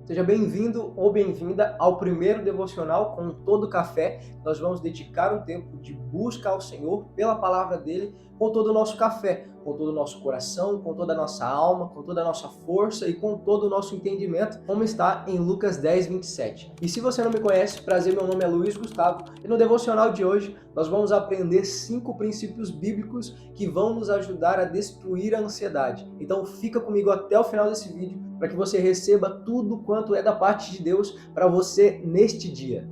Seja bem-vindo ou bem-vinda ao primeiro devocional com todo café. Nós vamos dedicar um tempo de busca ao Senhor pela palavra dele com todo o nosso café, com todo o nosso coração, com toda a nossa alma, com toda a nossa força e com todo o nosso entendimento, como está em Lucas 10, 27. E se você não me conhece, prazer, meu nome é Luiz Gustavo e no devocional de hoje nós vamos aprender 5 princípios bíblicos que vão nos ajudar a destruir a ansiedade. Então fica comigo até o final desse vídeo para que você receba tudo quanto é da parte de Deus para você neste dia.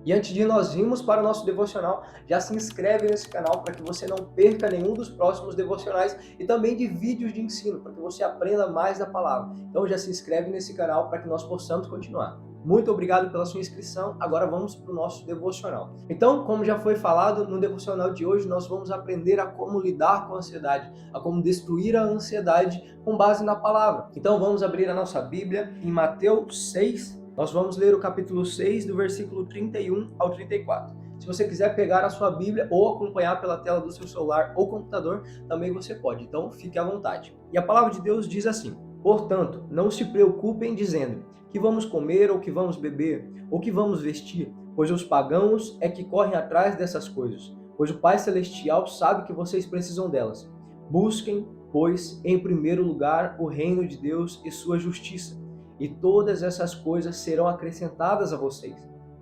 E antes de nós irmos para o nosso devocional, já se inscreve nesse canal para que você não perca nenhum dos próximos devocionais e também de vídeos de ensino, para que você aprenda mais da palavra. Então já se inscreve nesse canal para que nós possamos continuar. Muito obrigado pela sua inscrição, agora vamos para o nosso devocional. Então, como já foi falado, no devocional de hoje nós vamos aprender a como lidar com a ansiedade, a como destruir a ansiedade com base na palavra. Então vamos abrir a nossa Bíblia em Mateus 6, nós vamos ler o capítulo 6, do versículo 31 ao 34. Se você quiser pegar a sua Bíblia ou acompanhar pela tela do seu celular ou computador, também você pode, então fique à vontade. E a palavra de Deus diz assim: portanto, não se preocupem dizendo que vamos comer ou que vamos beber ou que vamos vestir, pois os pagãos é que correm atrás dessas coisas, pois o Pai Celestial sabe que vocês precisam delas. Busquem, pois, em primeiro lugar o reino de Deus e sua justiça, e todas essas coisas serão acrescentadas a vocês.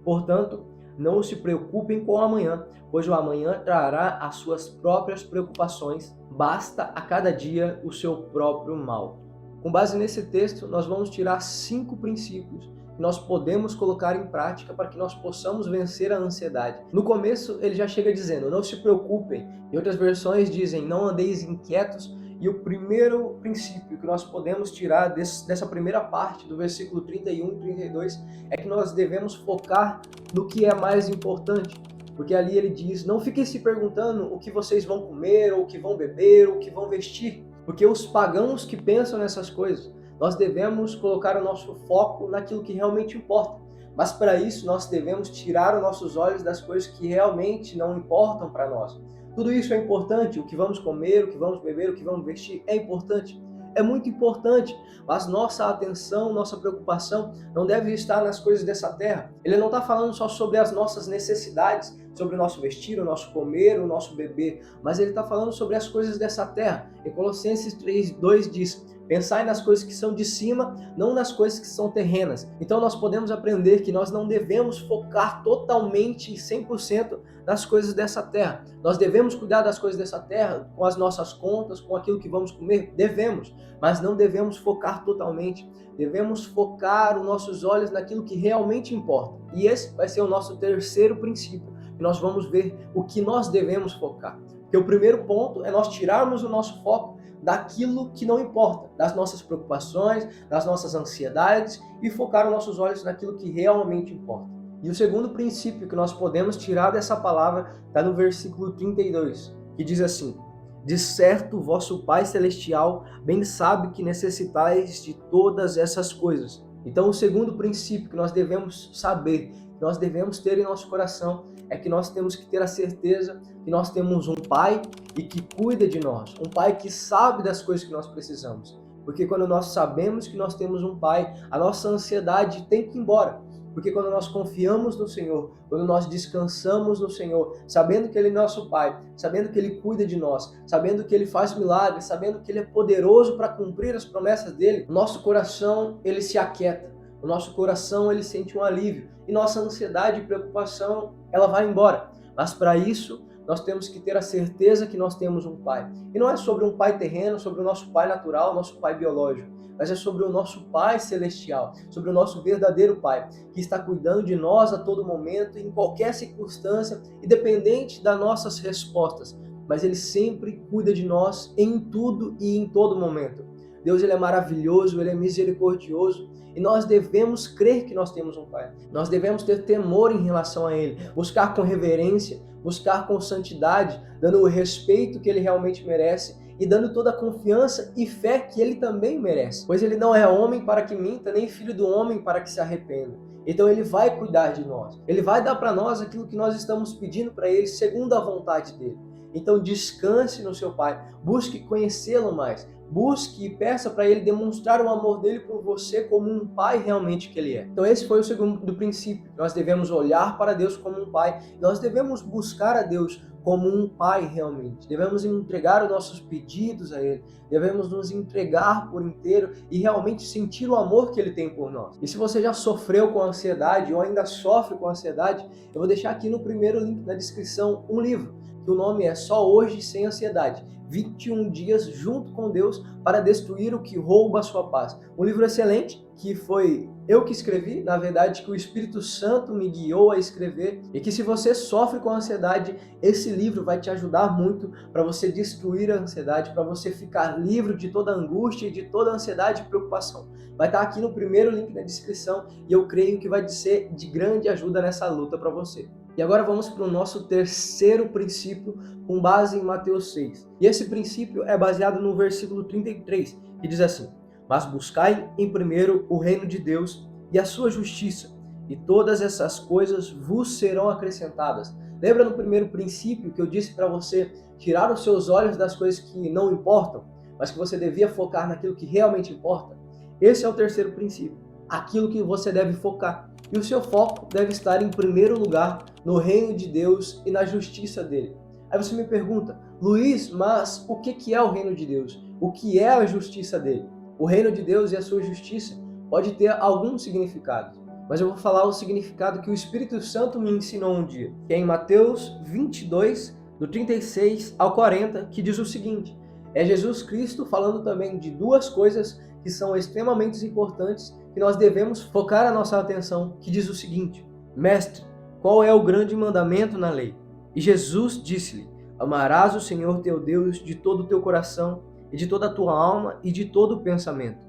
Portanto, não se preocupem com o amanhã, pois o amanhã trará as suas próprias preocupações. Basta a cada dia o seu próprio mal. Com base nesse texto, nós vamos tirar 5 princípios que nós podemos colocar em prática para que nós possamos vencer a ansiedade. No começo, ele já chega dizendo, não se preocupem. Em outras versões dizem, não andeis inquietos. E o primeiro princípio que nós podemos tirar dessa primeira parte, do versículo 31 e 32, é que nós devemos focar no que é mais importante. Porque ali ele diz, não fiquem se perguntando o que vocês vão comer, ou o que vão beber, ou o que vão vestir. Porque os pagãos que pensam nessas coisas, nós devemos colocar o nosso foco naquilo que realmente importa. Mas para isso nós devemos tirar os nossos olhos das coisas que realmente não importam para nós. Tudo isso é importante, o que vamos comer, o que vamos beber, o que vamos vestir é importante. É muito importante, mas nossa atenção, nossa preocupação não deve estar nas coisas dessa terra. Ele não está falando só sobre as nossas necessidades, sobre o nosso vestir, o nosso comer, o nosso beber, mas ele está falando sobre as coisas dessa terra. Em Colossenses 3:2 diz, pensai nas coisas que são de cima, não nas coisas que são terrenas. Então nós podemos aprender que nós não devemos focar totalmente e 100% nas coisas dessa terra. Nós devemos cuidar das coisas dessa terra, com as nossas contas, com aquilo que vamos comer? Devemos, mas não devemos focar totalmente. Devemos focar os nossos olhos naquilo que realmente importa. E esse vai ser o nosso terceiro princípio, que nós vamos ver o que nós devemos focar. Porque o primeiro ponto é nós tirarmos o nosso foco daquilo que não importa, das nossas preocupações, das nossas ansiedades e focar os nossos olhos naquilo que realmente importa. E o segundo princípio que nós podemos tirar dessa palavra está no versículo 32, que diz assim, de certo vosso Pai Celestial bem sabe que necessitais de todas essas coisas. Então o segundo princípio que nós devemos saber, que nós devemos ter em nosso coração, é que nós temos que ter a certeza que nós temos um Pai e que cuida de nós, um Pai que sabe das coisas que nós precisamos. Porque quando nós sabemos que nós temos um Pai, a nossa ansiedade tem que ir embora. Porque quando nós confiamos no Senhor, quando nós descansamos no Senhor, sabendo que Ele é nosso Pai, sabendo que Ele cuida de nós, sabendo que Ele faz milagres, sabendo que Ele é poderoso para cumprir as promessas dEle, nosso coração ele se aquieta, o nosso coração ele sente um alívio e nossa ansiedade e preocupação ela vai embora. Mas para isso nós temos que ter a certeza que nós temos um Pai. E não é sobre um Pai terreno, sobre o nosso Pai natural, nosso Pai biológico, mas é sobre o nosso Pai celestial, sobre o nosso verdadeiro Pai, que está cuidando de nós a todo momento, em qualquer circunstância, independente das nossas respostas. Mas Ele sempre cuida de nós em tudo e em todo momento. Deus ele é maravilhoso, Ele é misericordioso e nós devemos crer que nós temos um Pai. Nós devemos ter temor em relação a Ele, buscar com reverência, buscar com santidade, dando o respeito que Ele realmente merece e dando toda a confiança e fé que Ele também merece. Pois Ele não é homem para que minta, nem filho do homem para que se arrependa. Então Ele vai cuidar de nós. Ele vai dar para nós aquilo que nós estamos pedindo para Ele, segundo a vontade dEle. Então descanse no seu Pai, busque conhecê-lo mais, busque e peça para Ele demonstrar o amor dele por você como um pai realmente que Ele é. Então esse foi o segundo princípio. Nós devemos olhar para Deus como um pai, nós devemos buscar a Deus como um pai realmente. Devemos entregar os nossos pedidos a Ele, devemos nos entregar por inteiro e realmente sentir o amor que Ele tem por nós. E se você já sofreu com ansiedade ou ainda sofre com ansiedade, eu vou deixar aqui no primeiro link na descrição um livro, que o nome é Só Hoje Sem Ansiedade. 21 dias junto com Deus para destruir o que rouba a sua paz. Um livro excelente, que foi eu que escrevi, na verdade que o Espírito Santo me guiou a escrever, e que se você sofre com ansiedade, esse livro vai te ajudar muito para você destruir a ansiedade, para você ficar livre de toda angústia e de toda ansiedade e preocupação. Vai estar aqui no primeiro link na descrição e eu creio que vai ser de grande ajuda nessa luta para você. E agora vamos para o nosso terceiro princípio, com base em Mateus 6. E esse princípio é baseado no versículo 33, que diz assim: mas buscai em primeiro o reino de Deus e a sua justiça, e todas essas coisas vos serão acrescentadas. Lembra no primeiro princípio que eu disse para você tirar os seus olhos das coisas que não importam, mas que você devia focar naquilo que realmente importa? Esse é o terceiro princípio, aquilo que você deve focar. E o seu foco deve estar em primeiro lugar no reino de Deus e na justiça dele. Aí você me pergunta: Luiz, mas o que é o reino de Deus? O que é a justiça dele? O reino de Deus e a sua justiça pode ter alguns significados, mas eu vou falar o significado que o Espírito Santo me ensinou um dia, que é em Mateus 22, do 36 ao 40, que diz o seguinte: é Jesus Cristo falando também de duas coisas que são extremamente importantes, que nós devemos focar a nossa atenção, que diz o seguinte: Mestre, qual é o grande mandamento na lei? E Jesus disse-lhe: amarás o Senhor teu Deus de todo o teu coração, e de toda a tua alma, e de todo o pensamento.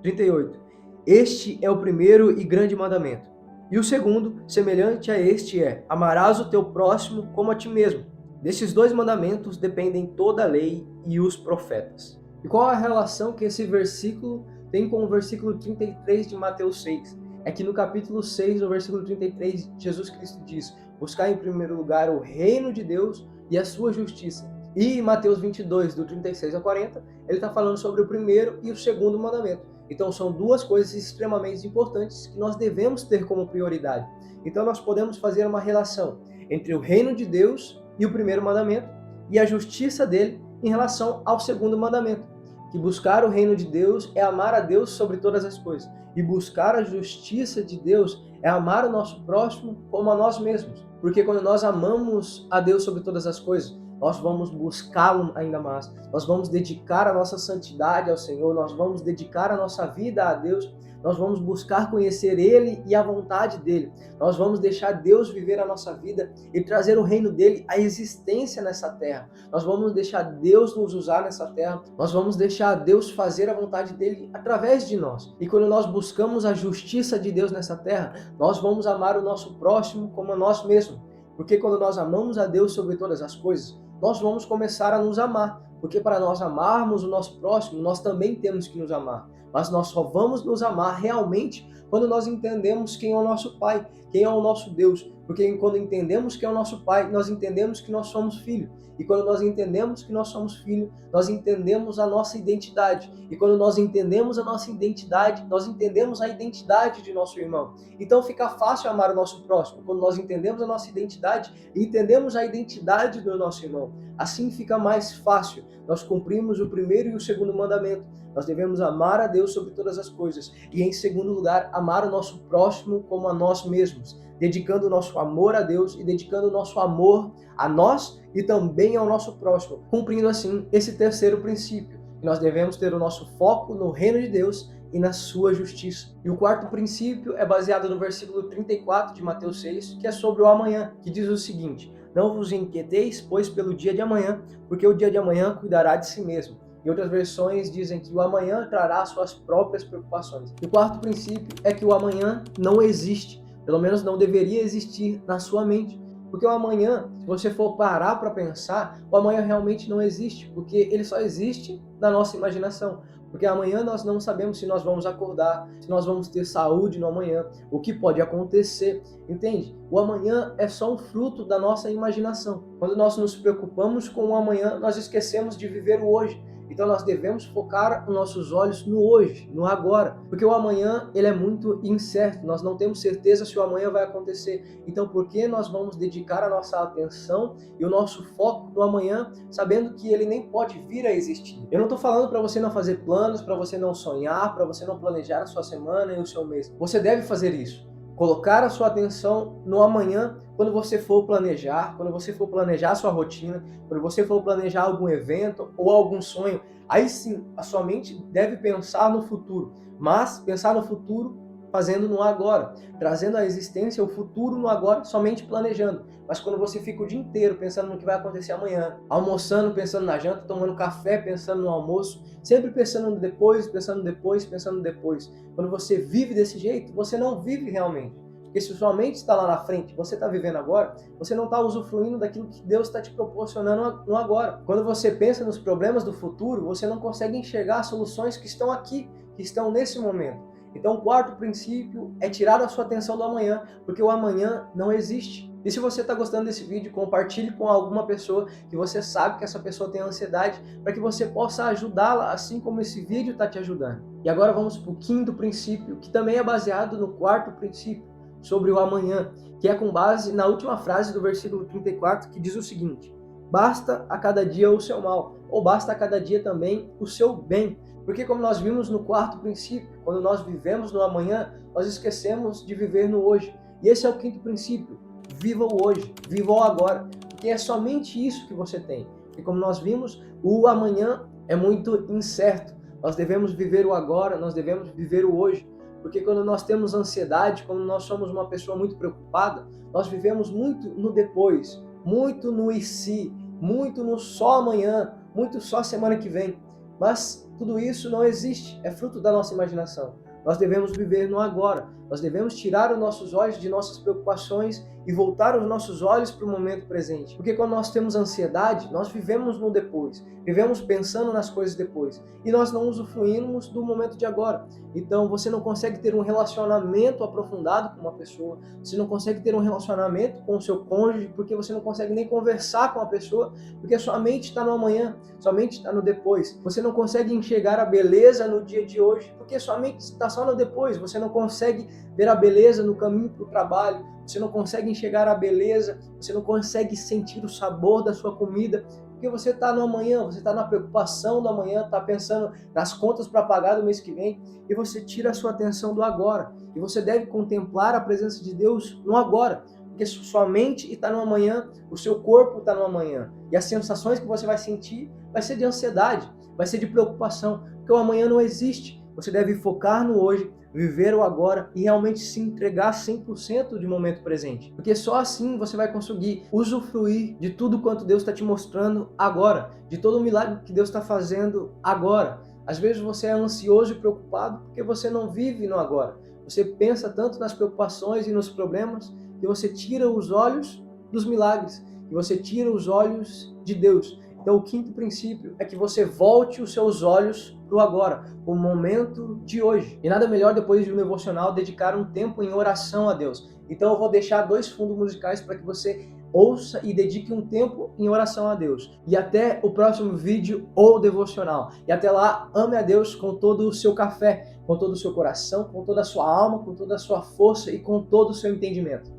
38. Este é o primeiro e grande mandamento. E o segundo, semelhante a este, é: amarás o teu próximo como a ti mesmo. Desses dois mandamentos dependem toda a lei e os profetas. E qual a relação que esse versículo tem com o versículo 33 de Mateus 6? É que no capítulo 6, no versículo 33, Jesus Cristo diz: buscar em primeiro lugar o reino de Deus e a sua justiça. E em Mateus 22, do 36 ao 40, ele está falando sobre o primeiro e o segundo mandamento. Então são duas coisas extremamente importantes que nós devemos ter como prioridade. Então nós podemos fazer uma relação entre o reino de Deus e o primeiro mandamento, e a justiça dele em relação ao segundo mandamento, que buscar o reino de Deus é amar a Deus sobre todas as coisas, e buscar a justiça de Deus é amar o nosso próximo como a nós mesmos. Porque quando nós amamos a Deus sobre todas as coisas, nós vamos buscá-lo ainda mais, nós vamos dedicar a nossa santidade ao Senhor, nós vamos dedicar a nossa vida a Deus, nós vamos buscar conhecer Ele e a vontade dEle, nós vamos deixar Deus viver a nossa vida e trazer o reino dEle à existência nessa terra, nós vamos deixar Deus nos usar nessa terra, nós vamos deixar Deus fazer a vontade dEle através de nós. E quando nós buscamos a justiça de Deus nessa terra, nós vamos amar o nosso próximo como a nós mesmos, porque quando nós amamos a Deus sobre todas as coisas, nós vamos começar a nos amar, porque para nós amarmos o nosso próximo, nós também temos que nos amar. Mas nós só vamos nos amar realmente quando nós entendemos quem é o nosso Pai, quem é o nosso Deus. Porque quando entendemos quem é o nosso Pai, nós entendemos que nós somos filhos. E quando nós entendemos que nós somos filhos, nós entendemos a nossa identidade. E quando nós entendemos a nossa identidade, nós entendemos a identidade de nosso irmão. Então fica fácil amar o nosso próximo, quando nós entendemos a nossa identidade e entendemos a identidade do nosso irmão. Assim fica mais fácil. Nós cumprimos o primeiro e o segundo mandamento. Nós devemos amar a Deus sobre todas as coisas. E em segundo lugar, amar o nosso próximo como a nós mesmos, dedicando o nosso amor a Deus e dedicando o nosso amor a nós e também ao nosso próximo, cumprindo assim esse terceiro princípio, que nós devemos ter o nosso foco no reino de Deus e na sua justiça. E o quarto princípio é baseado no versículo 34 de Mateus 6, que é sobre o amanhã, que diz o seguinte: não vos inquieteis, pois, pelo dia de amanhã, porque o dia de amanhã cuidará de si mesmo. Em outras versões dizem que o amanhã trará suas próprias preocupações. E o quarto princípio é que o amanhã não existe, pelo menos não deveria existir na sua mente. Porque o amanhã, se você for parar para pensar, o amanhã realmente não existe, porque ele só existe na nossa imaginação. Porque amanhã nós não sabemos se nós vamos acordar, se nós vamos ter saúde no amanhã, o que pode acontecer, entende? O amanhã é só um fruto da nossa imaginação. Quando nós nos preocupamos com o amanhã, nós esquecemos de viver o hoje. Então nós devemos focar os nossos olhos no hoje, no agora, porque o amanhã ele é muito incerto, nós não temos certeza se o amanhã vai acontecer. Então por que nós vamos dedicar a nossa atenção e o nosso foco no amanhã, sabendo que ele nem pode vir a existir? Eu não estou falando para você não fazer planos, para você não sonhar, para você não planejar a sua semana e o seu mês. Você deve fazer isso. Colocar a sua atenção no amanhã quando você for planejar, quando você for planejar a sua rotina, quando você for planejar algum evento ou algum sonho, aí sim a sua mente deve pensar no futuro, mas pensar no futuro fazendo no agora, trazendo à existência o futuro no agora, somente planejando. Mas quando você fica o dia inteiro pensando no que vai acontecer amanhã, almoçando pensando na janta, tomando café pensando no almoço, sempre pensando no depois, pensando no depois, pensando no depois. Quando você vive desse jeito, você não vive realmente. Porque se sua mente está lá na frente, você está vivendo agora, você não está usufruindo daquilo que Deus está te proporcionando no agora. Quando você pensa nos problemas do futuro, você não consegue enxergar as soluções que estão aqui, que estão nesse momento. Então o quarto princípio é tirar a sua atenção do amanhã, porque o amanhã não existe. E se você está gostando desse vídeo, compartilhe com alguma pessoa que você sabe que essa pessoa tem ansiedade, para que você possa ajudá-la, assim como esse vídeo está te ajudando. E agora vamos para o quinto princípio, que também é baseado no quarto princípio, sobre o amanhã, que é com base na última frase do versículo 34, que diz o seguinte: basta a cada dia o seu mal, ou basta a cada dia também o seu bem. Porque como nós vimos no quarto princípio, quando nós vivemos no amanhã, nós esquecemos de viver no hoje. E esse é o quinto princípio: viva o hoje, viva o agora, porque é somente isso que você tem. E como nós vimos, o amanhã é muito incerto. Nós devemos viver o agora, nós devemos viver o hoje. Porque quando nós temos ansiedade, quando nós somos uma pessoa muito preocupada, nós vivemos muito no depois, muito no e se, muito no só amanhã, muito só semana que vem. Mas tudo isso não existe, é fruto da nossa imaginação. Nós devemos viver no agora, nós devemos tirar os nossos olhos de nossas preocupações e voltar os nossos olhos para o momento presente. Porque quando nós temos ansiedade, nós vivemos no depois, vivemos pensando nas coisas depois, e nós não usufruímos do momento de agora. Então você não consegue ter um relacionamento aprofundado com uma pessoa, você não consegue ter um relacionamento com o seu cônjuge, porque você não consegue nem conversar com a pessoa, porque a sua mente está no amanhã, sua mente está no depois. Você não consegue enxergar a beleza no dia de hoje, porque sua mente está só no depois. Você não consegue ver a beleza no caminho para o trabalho, você não consegue enxergar a beleza, você não consegue sentir o sabor da sua comida, porque você está no amanhã, você está na preocupação do amanhã, está pensando nas contas para pagar do mês que vem, e você tira a sua atenção do agora. E você deve contemplar a presença de Deus no agora, porque sua mente está no amanhã, o seu corpo está no amanhã, e as sensações que você vai sentir vai ser de ansiedade, vai ser de preocupação, porque o amanhã não existe. Você deve focar no hoje, viver o agora e realmente se entregar 100% de momento presente. Porque só assim você vai conseguir usufruir de tudo quanto Deus está te mostrando agora, de todo o milagre que Deus está fazendo agora. Às vezes você é ansioso e preocupado porque você não vive no agora. Você pensa tanto nas preocupações e nos problemas que você tira os olhos dos milagres, que você tira os olhos de Deus. Então o quinto princípio é que você volte os seus olhos para o agora, o momento de hoje. E nada melhor depois de um devocional dedicar um tempo em oração a Deus. Então eu vou deixar 2 fundos musicais para que você ouça e dedique um tempo em oração a Deus. E até o próximo vídeo ou devocional. E até lá, ame a Deus com todo o seu café, com todo o seu coração, com toda a sua alma, com toda a sua força e com todo o seu entendimento.